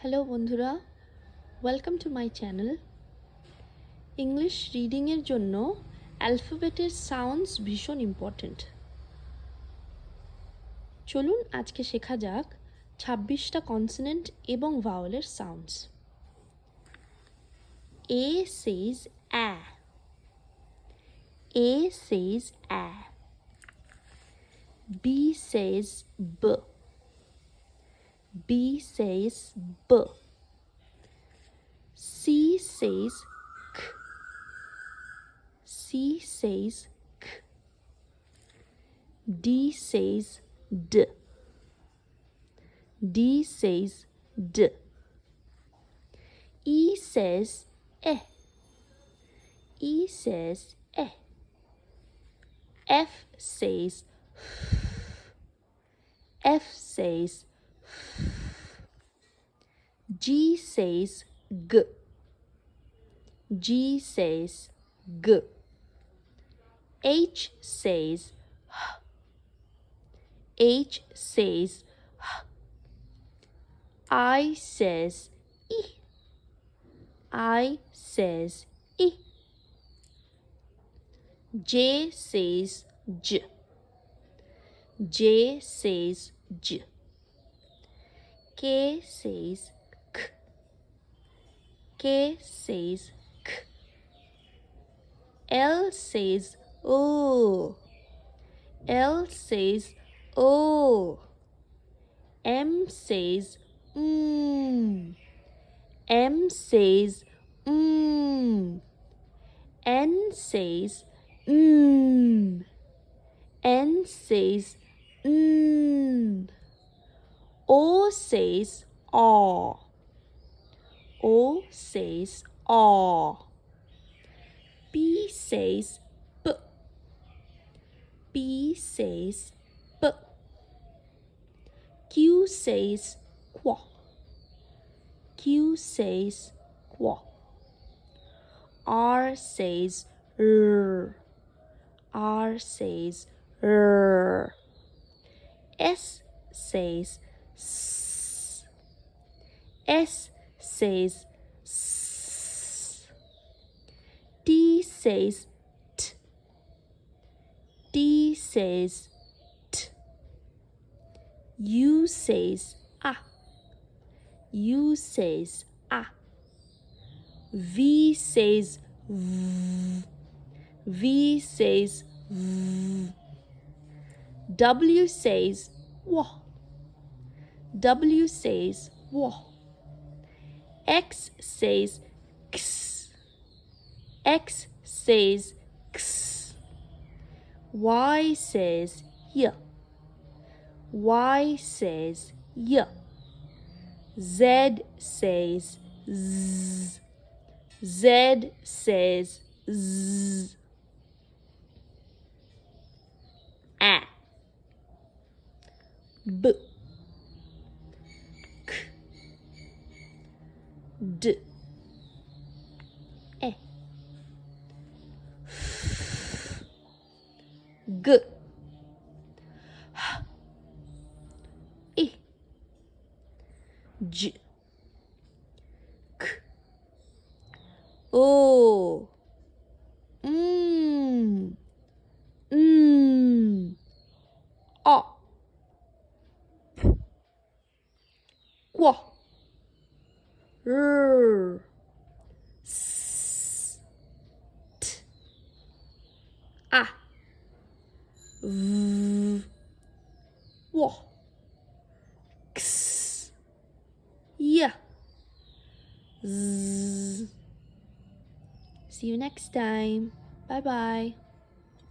Hello বন্ধুরা, welcome to my channel. English রিডিংয়ের জন্য অ্যালফাবেটের সাউন্ডস ভীষণ ইম্পর্ট্যান্ট। চলুন আজকে শেখা যাক 26টা কনসোনেন্ট এবং ভাওয়েলের sounds. A says a. A says a. B says b. B says b. C says k. C says k. D says d. D says d. E says eh. E says eh. F says F says G says g. G says g. H says h. H says h. I says e. I says e. J says j. J says j. K says k. K says k. L says o. L says o. M says M says N says N says O says aw. O says aw. P says p. P says p. Q says qua. Q says qua. R says r. R says r. S says s. S says s. T says t. T says t. U says a. U says a. V says v. V says v. W says wa. W says wa. X says x. X says x. Y says y. Y says y. Z says z. Z says z. A. B. K. D. E. F. G. H. I. J. K. O. A. Qua. R. S. T. A. V. Wa. X. Y. Z. See you next time. Bye bye.